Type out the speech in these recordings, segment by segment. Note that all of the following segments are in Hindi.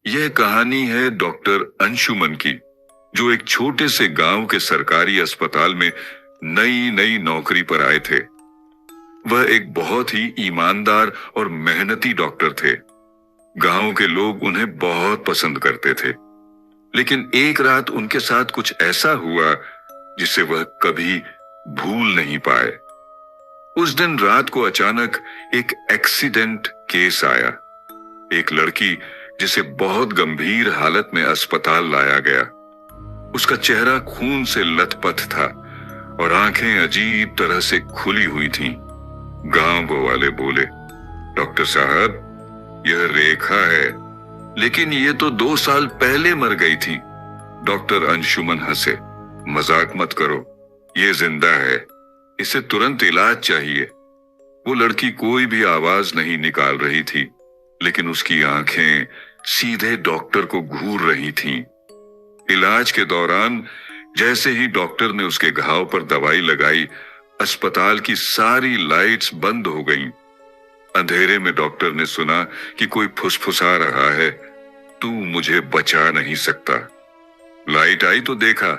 यह कहानी है डॉक्टर अंशुमन की, जो एक छोटे से गांव के सरकारी अस्पताल में नई नई नौकरी पर आए थे। वह एक बहुत ही ईमानदार और मेहनती डॉक्टर थे। गांव के लोग उन्हें बहुत पसंद करते थे। लेकिन एक रात उनके साथ कुछ ऐसा हुआ जिसे वह कभी भूल नहीं पाए। उस दिन रात को अचानक एक एक्सीडेंट केस आया। एक लड़की जिसे बहुत गंभीर हालत में अस्पताल लाया गया। उसका चेहरा खून से लथपथ था और आंखें अजीब तरह से खुली हुई थीं। गांव वाले बोले, डॉक्टर साहब, यह रेखा है, लेकिन ये तो 2 साल पहले मर गई थी। डॉक्टर अंशुमन हंसे, मजाक मत करो, ये जिंदा है, इसे तुरंत इलाज चाहिए। वो लड़की कोई भी आवाज नहीं निकाल रही थी, लेकिन उसकी आंखें सीधे डॉक्टर को घूर रही थीं। इलाज के दौरान जैसे ही डॉक्टर ने उसके घाव पर दवाई लगाई, अस्पताल की सारी लाइट्स बंद हो गईं। अंधेरे में डॉक्टर ने सुना कि कोई फुसफुसा रहा है, तू मुझे बचा नहीं सकता। लाइट आई तो देखा,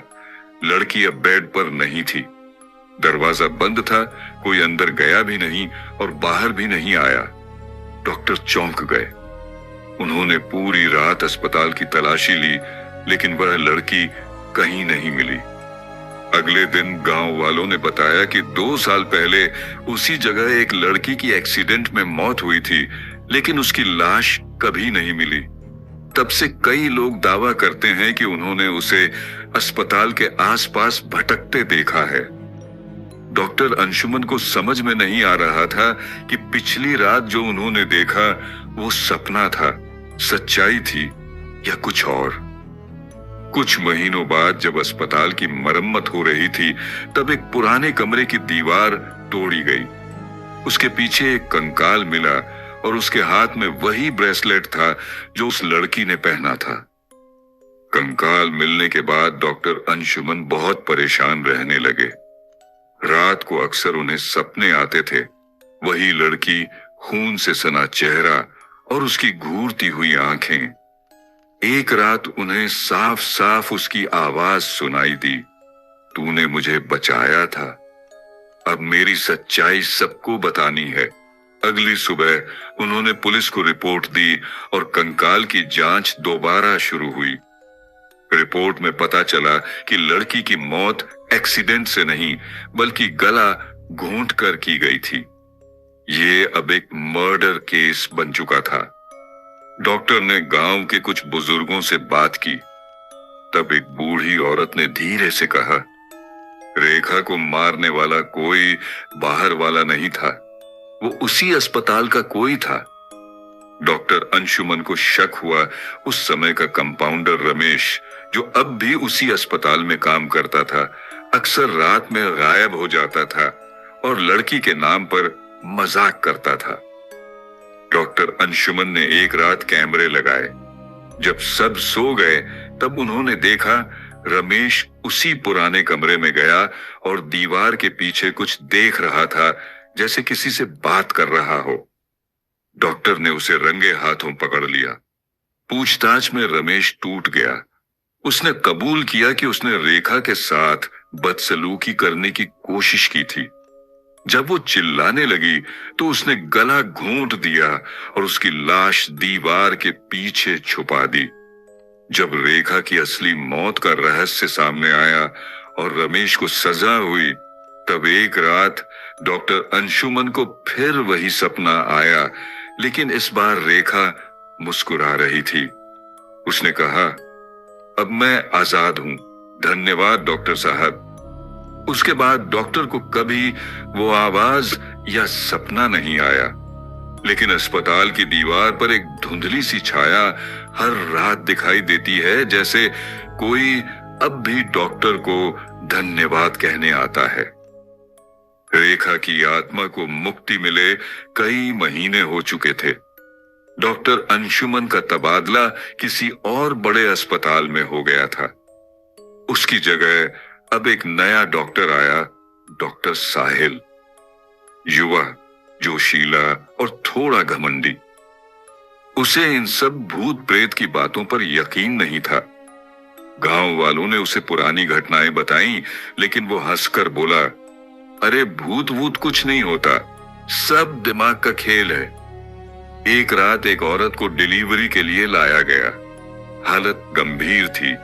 लड़की अब बेड पर नहीं थी। दरवाजा बंद था, कोई अंदर गया भी नहीं और बाहर भी नहीं आया। डॉक्टर चौंक गए। उन्होंने पूरी रात अस्पताल की तलाशी ली, लेकिन वह लड़की कहीं नहीं मिली। अगले दिन गांव वालों ने बताया कि 2 साल पहले उसी जगह एक लड़की की एक्सीडेंट में मौत हुई थी, लेकिन उसकी लाश कभी नहीं मिली। तब से कई लोग दावा करते हैं कि उन्होंने उसे अस्पताल के आसपास भटकते देखा है। डॉक्टर अंशुमन को समझ में नहीं आ रहा था कि पिछली रात जो उन्होंने देखा वो सपना था, सच्चाई थी या कुछ और। कुछ महीनों बाद जब अस्पताल की मरम्मत हो रही थी, तब एक पुराने कमरे की दीवार तोड़ी गई। उसके पीछे एक कंकाल मिला और उसके हाथ में वही ब्रेसलेट था जो उस लड़की ने पहना था। कंकाल मिलने के बाद डॉक्टर अंशुमन बहुत परेशान रहने लगे। रात को अक्सर उन्हें सपने आते थे, वही लड़की, खून से सना चेहरा और उसकी घूरती हुई आंखें। एक रात उन्हें साफ साफ उसकी आवाज सुनाई दी, तूने मुझे बचाया था, अब मेरी सच्चाई सबको बतानी है। अगली सुबह उन्होंने पुलिस को रिपोर्ट दी और कंकाल की जांच दोबारा शुरू हुई। रिपोर्ट में पता चला कि लड़की की मौत एक्सीडेंट से नहीं, बल्कि गला घोंट कर की गई थी। ये अब एक मर्डर केस बन चुका था। डॉक्टर ने गांव के कुछ बुजुर्गों से बात की। तब एक बूढ़ी औरत ने धीरे से कहा, रेखा को मारने वाला कोई बाहर वाला नहीं था, वो उसी अस्पताल का कोई था। डॉक्टर अंशुमन को शक हुआ उस समय का कंपाउंडर रमेश, जो अब भी उसी अस्पताल में काम करता था, अक्सर रात में गायब हो जाता था और लड़की के नाम पर मजाक करता था। डॉक्टर अंशुमन ने एक रात कैमरे लगाए। जब सब सो गए, तब उन्होंने देखा रमेश उसी पुराने कमरे में गया और दीवार के पीछे कुछ देख रहा था, जैसे किसी से बात कर रहा हो। डॉक्टर ने उसे रंगे हाथों पकड़ लिया। पूछताछ में रमेश टूट गया। उसने कबूल किया कि उसने रेखा के साथ बदसलूकी करने की कोशिश की थी। जब वो चिल्लाने लगी तो उसने गला घोंट दिया और उसकी लाश दीवार के पीछे छुपा दी। जब रेखा की असली मौत का रहस्य सामने आया और रमेश को सजा हुई, तब एक रात डॉक्टर अंशुमन को फिर वही सपना आया, लेकिन इस बार रेखा मुस्कुरा रही थी। उसने कहा, अब मैं आजाद हूं, धन्यवाद डॉक्टर साहब। उसके बाद डॉक्टर को कभी वो आवाज या सपना नहीं आया, लेकिन अस्पताल की दीवार पर एक धुंधली सी छाया हर रात दिखाई देती है, जैसे कोई अब भी डॉक्टर को धन्यवाद कहने आता है। रेखा की आत्मा को मुक्ति मिले कई महीने हो चुके थे। डॉक्टर अंशुमन का तबादला किसी और बड़े अस्पताल में हो गया था। उसकी जगह अब एक नया डॉक्टर आया, डॉक्टर साहिल। युवा, जोशीला और थोड़ा घमंडी। उसे इन सब भूत प्रेत की बातों पर यकीन नहीं था। गांव वालों ने उसे पुरानी घटनाएं बताई, लेकिन वो हंसकर बोला, अरे भूत वूत कुछ नहीं होता, सब दिमाग का खेल है। एक रात एक औरत को डिलीवरी के लिए लाया गया। हालत गंभीर थी।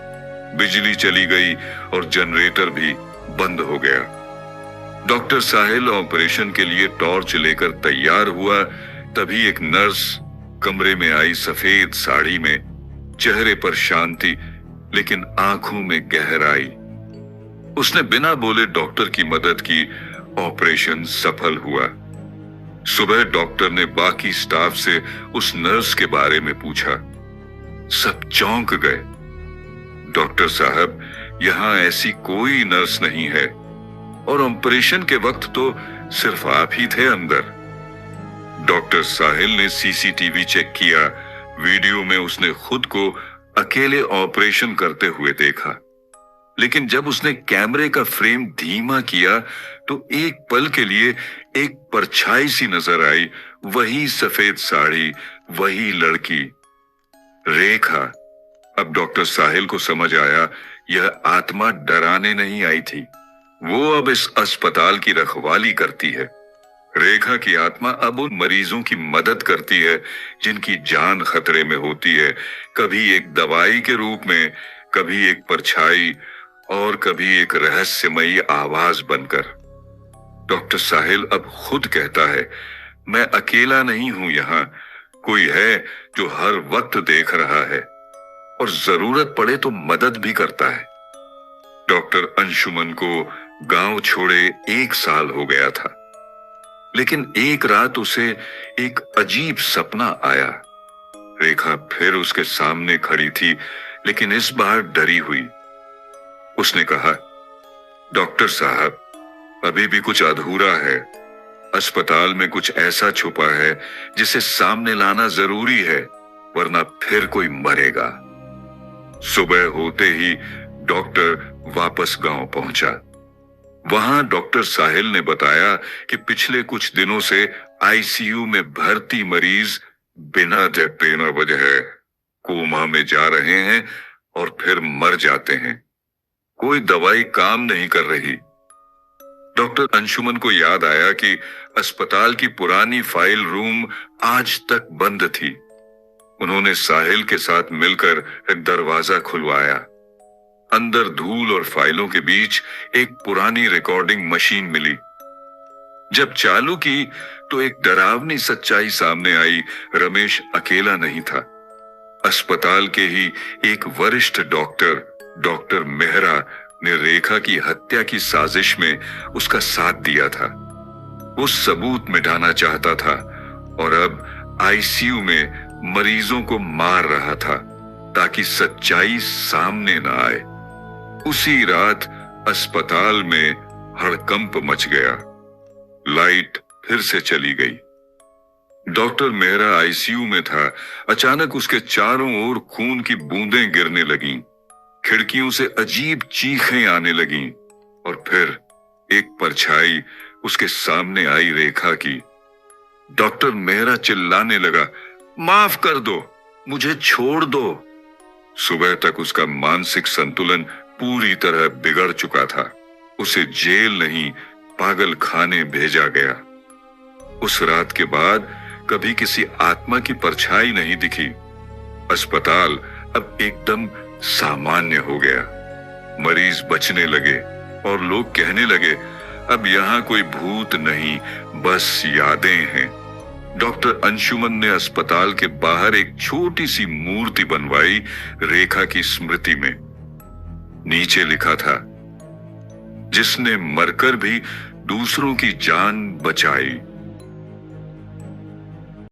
बिजली चली गई और जनरेटर भी बंद हो गया। डॉक्टर साहिल ऑपरेशन के लिए टॉर्च लेकर तैयार हुआ, तभी एक नर्स कमरे में आई, सफेद साड़ी में, चेहरे पर शांति लेकिन आंखों में गहराई। उसने बिना बोले डॉक्टर की मदद की। ऑपरेशन सफल हुआ। सुबह डॉक्टर ने बाकी स्टाफ से उस नर्स के बारे में पूछा। सब चौंक गए। डॉक्टर साहब, यहां ऐसी कोई नर्स नहीं है, और ऑपरेशन के वक्त तो सिर्फ आप ही थे अंदर। डॉक्टर साहिल ने सीसीटीवी चेक किया। वीडियो में उसने खुद को अकेले ऑपरेशन करते हुए देखा, लेकिन जब उसने कैमरे का फ्रेम धीमा किया तो एक पल के लिए एक परछाई सी नजर आई। वही सफेद साड़ी, वही लड़की, रेखा। अब डॉक्टर साहिल को समझ आया, यह आत्मा डराने नहीं आई थी, वो अब इस अस्पताल की रखवाली करती है। रेखा की आत्मा अब उन मरीजों की मदद करती है जिनकी जान खतरे में होती है, कभी एक दवाई के रूप में, कभी एक परछाई, और कभी एक रहस्यमयी आवाज बनकर। डॉक्टर साहिल अब खुद कहता है, मैं अकेला नहीं हूं, यहां कोई है जो हर वक्त देख रहा है और जरूरत पड़े तो मदद भी करता है। डॉक्टर अंशुमन को गांव छोड़े 1 साल हो गया था, लेकिन एक रात उसे एक अजीब सपना आया। रेखा फिर उसके सामने खड़ी थी, लेकिन इस बार डरी हुई। उसने कहा, डॉक्टर साहब, अभी भी कुछ अधूरा है। अस्पताल में कुछ ऐसा छुपा है जिसे सामने लाना जरूरी है, वरना फिर कोई मरेगा। सुबह होते ही डॉक्टर वापस गांव पहुंचा। वहां डॉक्टर साहिल ने बताया कि पिछले कुछ दिनों से आईसीयू में भर्ती मरीज बिना बिना वजह कोमा में जा रहे हैं और फिर मर जाते हैं। कोई दवाई काम नहीं कर रही। डॉक्टर अंशुमन को याद आया कि अस्पताल की पुरानी फाइल रूम आज तक बंद थी। उन्होंने साहिल के साथ मिलकर एक दरवाजा खुलवाया। अंदर धूल और फाइलों के बीच एक पुरानी रिकॉर्डिंग मशीन मिली। जब चालू की तो एक डरावनी सच्चाई सामने आई। रमेश अकेला नहीं था। अस्पताल के ही एक वरिष्ठ डॉक्टर मेहरा ने रेखा की हत्या की साजिश में उसका साथ दिया था। वो सबूत मिटाना चाहता था और अब आईसीयू में मरीजों को मार रहा था ताकि सच्चाई सामने न आए। उसी रात अस्पताल में हड़कंप मच गया। लाइट फिर से चली गई। डॉक्टर मेहरा आईसीयू में था। अचानक उसके चारों ओर खून की बूंदें गिरने लगीं। खिड़कियों से अजीब चीखें आने लगीं और फिर एक परछाई उसके सामने आई, रेखा की। डॉक्टर मेहरा चिल्लाने लगा, माफ कर दो, मुझे छोड़ दो। सुबह तक उसका मानसिक संतुलन पूरी तरह बिगड़ चुका था। उसे जेल नहीं, पागल खाने भेजा गया। उस रात के बाद कभी किसी आत्मा की परछाई नहीं दिखी। अस्पताल अब एकदम सामान्य हो गया। मरीज बचने लगे और लोग कहने लगे, अब यहाँ कोई भूत नहीं, बस यादें हैं। डॉक्टर अंशुमन ने अस्पताल के बाहर एक छोटी सी मूर्ति बनवाई, रेखा की स्मृति में। नीचे लिखा था, जिसने मरकर भी दूसरों की जान बचाई।